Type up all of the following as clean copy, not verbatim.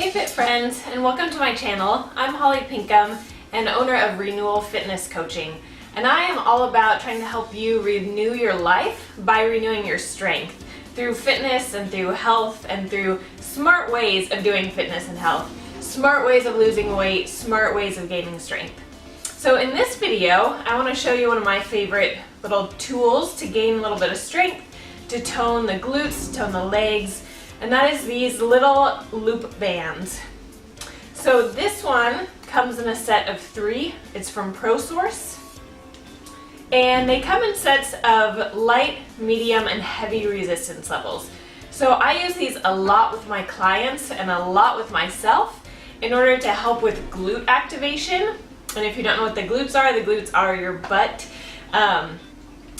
Hey Fit friends, and welcome to my channel. I'm Holly Pinkham and owner of Renewal Fitness Coaching, and I am all about trying to help you renew your life by renewing your strength through fitness and through health and through smart ways of doing fitness and health, smart ways of losing weight, smart ways of gaining strength. So in this video, I want to show you one of my favorite little tools to gain a little bit of strength, to tone the glutes, to tone the legs, and that is these little loop bands. So this one comes in a set of 3. It's from ProSource, and they come in sets of light, medium, and heavy resistance levels. So I use these a lot with my clients and a lot with myself in order to help with glute activation. And if you don't know what the glutes are your butt.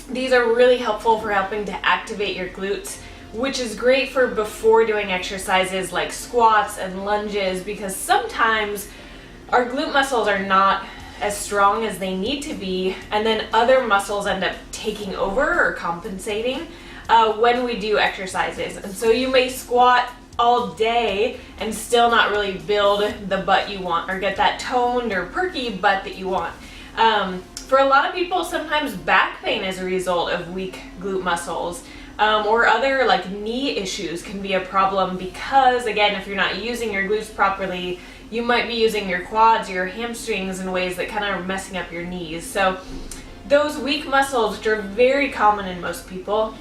These are really helpful for helping to activate your glutes, which is great for before doing exercises like squats and lunges, because sometimes our glute muscles are not as strong as they need to be, and then other muscles end up taking over or compensating when we do exercises. And so you may squat all day and still not really build the butt you want or get that toned or perky butt that you want. For a lot of people, sometimes back pain is a result of weak glute muscles. Or other like knee issues can be a problem because, again, if you're not using your glutes properly, you might be using your quads or your hamstrings in ways that kind of are messing up your knees. So those weak muscles, which are very common in most people,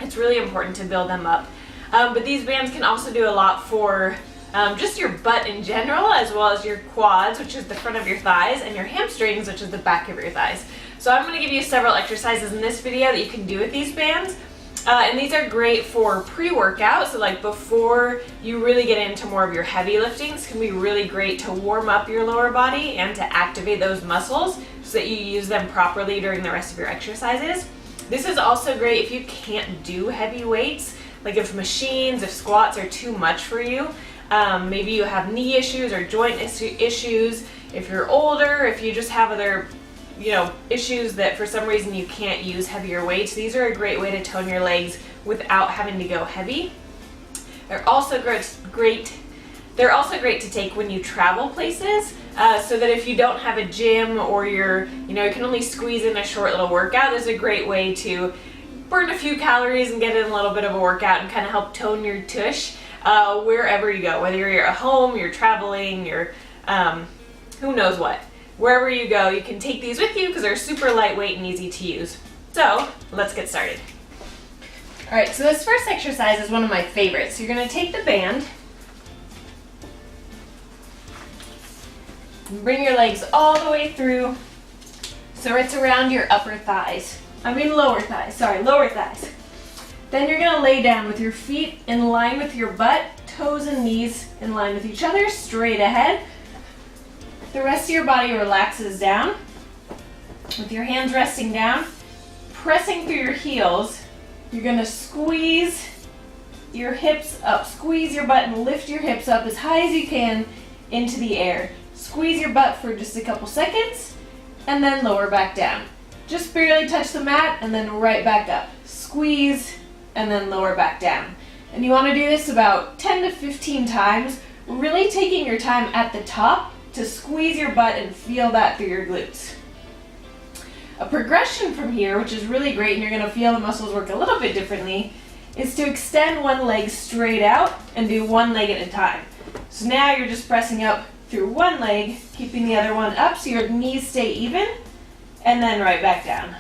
it's really important to build them up. But these bands can also do a lot for just your butt in general, as well as your quads, which is the front of your thighs, and your hamstrings, which is the back of your thighs. So I'm going to give you several exercises in this video that you can do with these bands. And these are great for pre-workout, so like before you really get into more of your heavy liftings, can be really great to warm up your lower body and to activate those muscles so that you use them properly during the rest of your exercises. This is also great if you can't do heavy weights, like if machines, if squats are too much for you. Maybe you have knee issues or joint issues, if you're older, if you just have other issues that for some reason you can't use heavier weights. These are a great way to tone your legs without having to go heavy. They're also great to take when you travel places, so that if you don't have a gym or you can only squeeze in a short little workout, this is a great way to burn a few calories and get in a little bit of a workout and kind of help tone your tush wherever you go, whether you're at home, you're traveling, you're who knows what. Wherever you go, you can take these with you because they're super lightweight and easy to use. So let's get started. All right, so this first exercise is one of my favorites. So you're going to take the band, and bring your legs all the way through so it's around your lower thighs. Then you're going to lay down with your feet in line with your butt, toes and knees in line with each other, straight ahead. The rest of your body relaxes down with your hands resting down, pressing through your heels. You're going to squeeze your hips up, squeeze your butt and lift your hips up as high as you can into the air. Squeeze your butt for just a couple seconds and then lower back down. Just barely touch the mat and then right back up. Squeeze and then lower back down. And you want to do this about 10 to 15 times, really taking your time at the top to squeeze your butt and feel that through your glutes. A progression from here, which is really great, and you're going to feel the muscles work a little bit differently, is to extend one leg straight out and do one leg at a time. So now you're just pressing up through one leg, keeping the other one up so your knees stay even, and then right back down.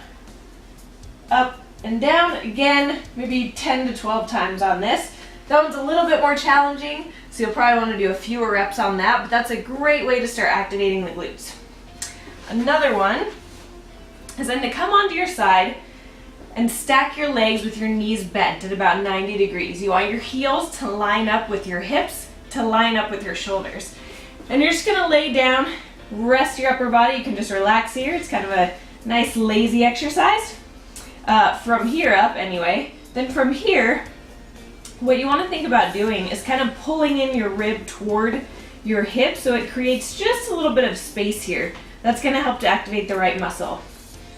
Up and down, again, maybe 10 to 12 times on this. That one's a little bit more challenging, so you'll probably want to do a fewer reps on that, but that's a great way to start activating the glutes. Another one is then to come onto your side and stack your legs with your knees bent at about 90 degrees. You want your heels to line up with your hips, to line up with your shoulders. And you're just going to lay down, rest your upper body. You can just relax here. It's kind of a nice lazy exercise. From here up anyway. Then from here, what you want to think about doing is kind of pulling in your rib toward your hip so it creates just a little bit of space here. That's going to help to activate the right muscle.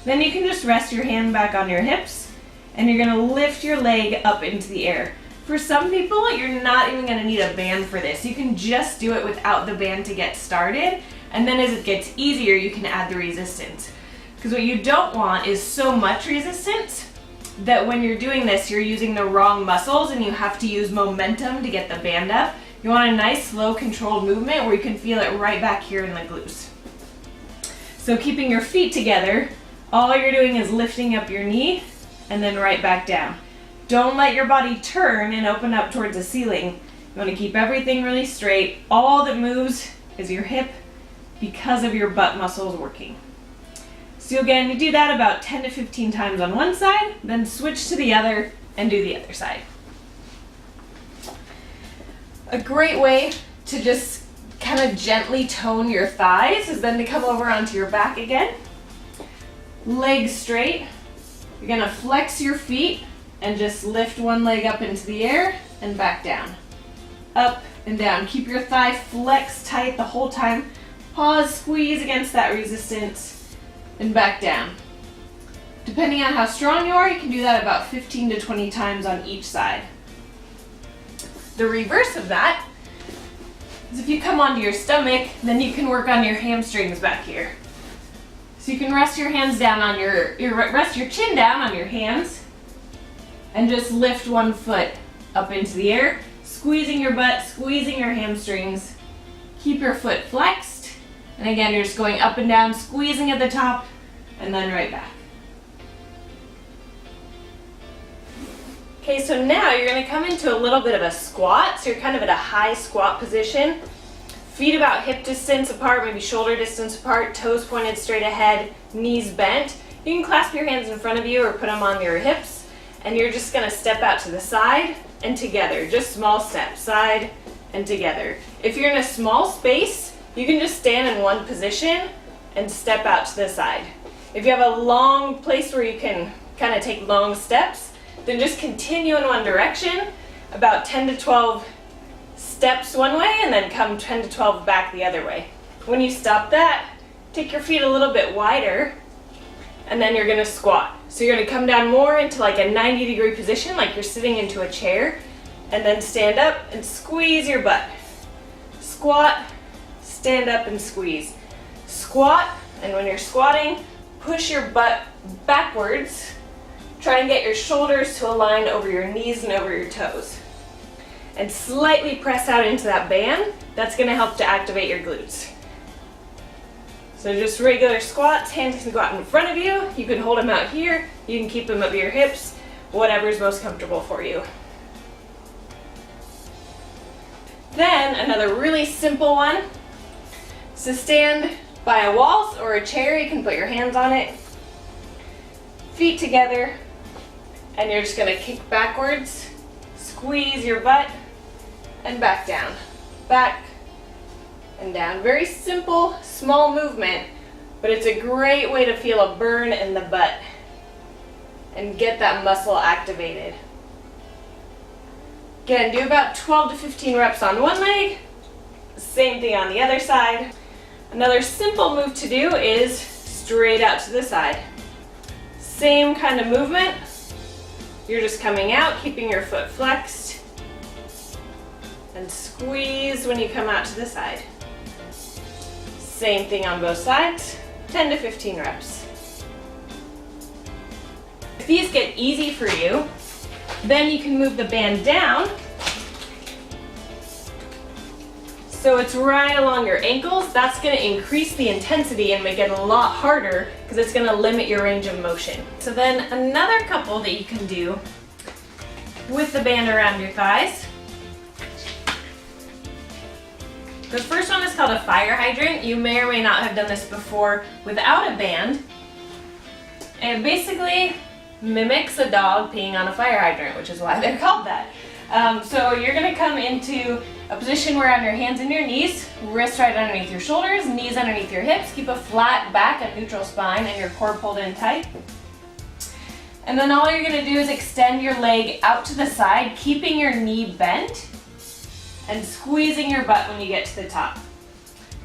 Then you can just rest your hand back on your hips and you're going to lift your leg up into the air. For some people, you're not even gonna need a band for this. You can just do it without the band to get started, and then as it gets easier, you can add the resistance. Because what you don't want is so much resistance that when you're doing this, you're using the wrong muscles and you have to use momentum to get the band up. You want a nice, slow, controlled movement where you can feel it right back here in the glutes. So keeping your feet together, all you're doing is lifting up your knee and then right back down. Don't let your body turn and open up towards the ceiling. You want to keep everything really straight. All that moves is your hip because of your butt muscles working. So again, you do that about 10 to 15 times on one side, then switch to the other and do the other side. A great way to just kind of gently tone your thighs is then to come over onto your back again. Legs straight. You're gonna flex your feet and just lift one leg up into the air and back down. Up and down. Keep your thigh flexed tight the whole time. Pause, squeeze against that resistance, and back down. Depending on how strong you are, you can do that about 15 to 20 times on each side. The reverse of that is if you come onto your stomach, then you can work on your hamstrings back here. So you can rest your hands down on rest your chin down on your hands and just lift one foot up into the air, squeezing your butt, squeezing your hamstrings. Keep your foot flexed. And again, you're just going up and down, squeezing at the top, and then right back. Okay, so now you're gonna come into a little bit of a squat. So you're kind of at a high squat position. Feet about hip distance apart, maybe shoulder distance apart, toes pointed straight ahead, knees bent. You can clasp your hands in front of you or put them on your hips, and you're just gonna step out to the side and together, just small steps, side and together. If you're in a small space, you can just stand in one position and step out to the side. If you have a long place where you can kind of take long steps, then just continue in one direction, about 10 to 12 steps one way, and then come 10 to 12 back the other way. When you stop that, take your feet a little bit wider, and then you're gonna squat. So you're gonna come down more into like a 90-degree position, like you're sitting into a chair, and then stand up and squeeze your butt. Squat, stand up and squeeze. Squat, and when you're squatting, push your butt backwards. Try and get your shoulders to align over your knees and over your toes. And slightly press out into that band. That's gonna help to activate your glutes. So just regular squats, hands can go out in front of you. You can hold them out here. You can keep them up your hips, whatever's most comfortable for you. Then another really simple one. So stand by a wall or a chair, you can put your hands on it, feet together, and you're just gonna kick backwards, squeeze your butt, and back down. Back and down. Very simple, small movement, but it's a great way to feel a burn in the butt and get that muscle activated. Again, do about 12 to 15 reps on one leg, same thing on the other side. Another simple move to do is straight out to the side. Same kind of movement. You're just coming out, keeping your foot flexed, and squeeze when you come out to the side. Same thing on both sides, 10 to 15 reps. If these get easy for you, then you can move the band down so it's right along your ankles. That's going to increase the intensity and make it a lot harder because it's going to limit your range of motion. So then another couple that you can do with the band around your thighs. The first one is called a fire hydrant. You may or may not have done this before without a band. And it basically mimics a dog peeing on a fire hydrant, which is why they're called that. So you're going to come into a position where on your hands and your knees, wrists right underneath your shoulders, knees underneath your hips, keep a flat back, a neutral spine, and your core pulled in tight. And then all you're going to do is extend your leg out to the side, keeping your knee bent, and squeezing your butt when you get to the top.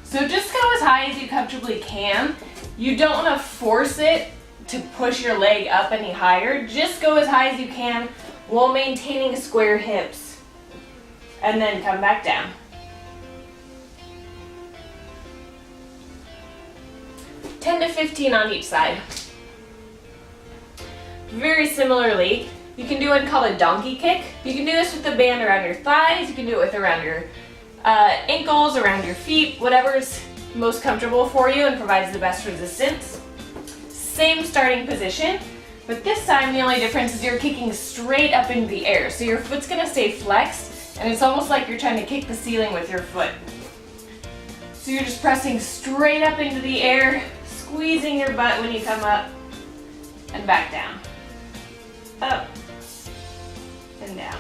So just go as high as you comfortably can. You don't want to force it to push your leg up any higher. Just go as high as you can while maintaining square hips. And then come back down. 10 to 15 on each side. Very similarly, you can do one called a donkey kick. You can do this with the band around your thighs, you can do it with around your ankles, around your feet, whatever's most comfortable for you and provides the best resistance. Same starting position, but this time the only difference is you're kicking straight up into the air. So your foot's gonna stay flexed, and it's almost like you're trying to kick the ceiling with your foot. So you're just pressing straight up into the air, squeezing your butt when you come up, and back down. Up and down.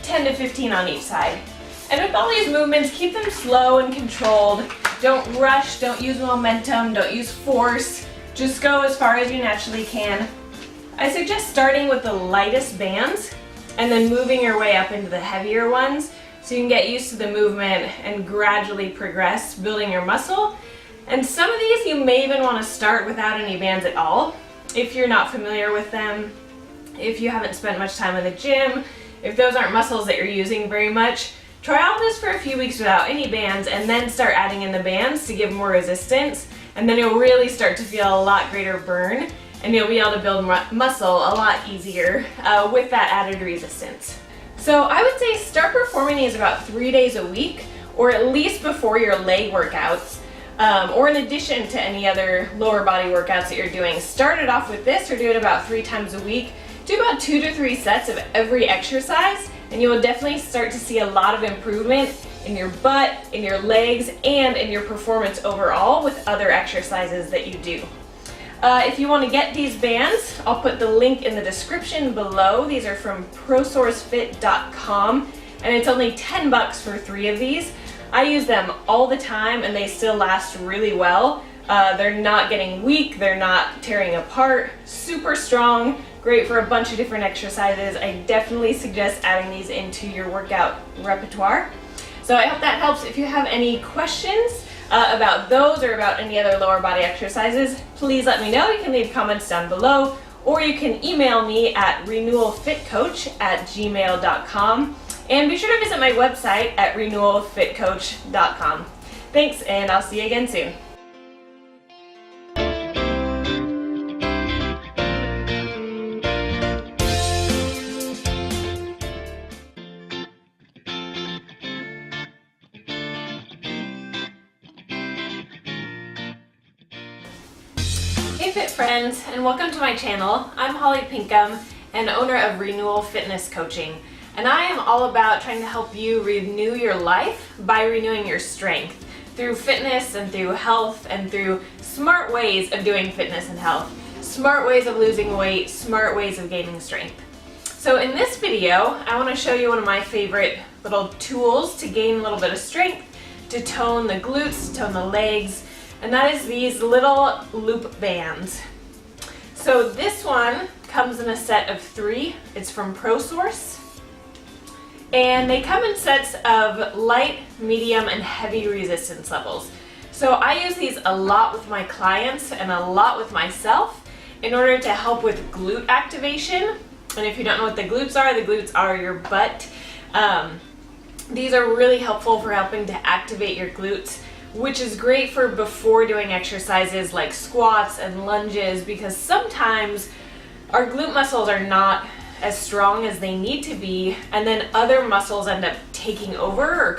(10 to 15 on each side. And with all these movements, keep them slow and controlled. Don't rush, don't use momentum, don't use force. Just go as far as you naturally can. I suggest starting with the lightest bands and then moving your way up into the heavier ones so you can get used to the movement and gradually progress building your muscle. And some of these you may even want to start without any bands at all if you're not familiar with them, if you haven't spent much time in the gym, if those aren't muscles that you're using very much. Try all this for a few weeks without any bands and then start adding in the bands to give more resistance, and then you'll really start to feel a lot greater burn and you'll be able to build muscle a lot easier with that added resistance. So I would say start performing these about 3 days a week, or at least before your leg workouts, or in addition to any other lower body workouts that you're doing. Start it off with this, or do it about 3 times a week. Do about 2 to 3 sets of every exercise, and you will definitely start to see a lot of improvement in your butt, in your legs, and in your performance overall with other exercises that you do. If you want to get these bands, I'll put the link in the description below. These are from ProSourceFit.com, and it's only $10 for 3 of these. I use them all the time and they still last really well. They're not getting weak, they're not tearing apart, super strong, great for a bunch of different exercises. I definitely suggest adding these into your workout repertoire. So I hope that helps. If you have any questions about those or about any other lower body exercises, please let me know. You can leave comments down below, or you can email me at renewalfitcoach@gmail.com. And be sure to visit my website at renewalfitcoach.com. Thanks, and I'll see you again soon. Hey Fit friends, and welcome to my channel. I'm Holly Pinkham, and owner of Renewal Fitness Coaching. And I am all about trying to help you renew your life by renewing your strength through fitness and through health and through smart ways of doing fitness and health. Smart ways of losing weight, smart ways of gaining strength. So in this video, I want to show you one of my favorite little tools to gain a little bit of strength, to tone the glutes, to tone the legs, and that is these little loop bands. So this one comes in a set of 3. It's from ProSource. And they come in sets of light, medium, and heavy resistance levels. So I use these a lot with my clients and a lot with myself in order to help with glute activation. And if you don't know what the glutes are your butt. These are really helpful for helping to activate your glutes, which is great for before doing exercises like squats and lunges, because sometimes our glute muscles are not as strong as they need to be, and then other muscles end up taking over or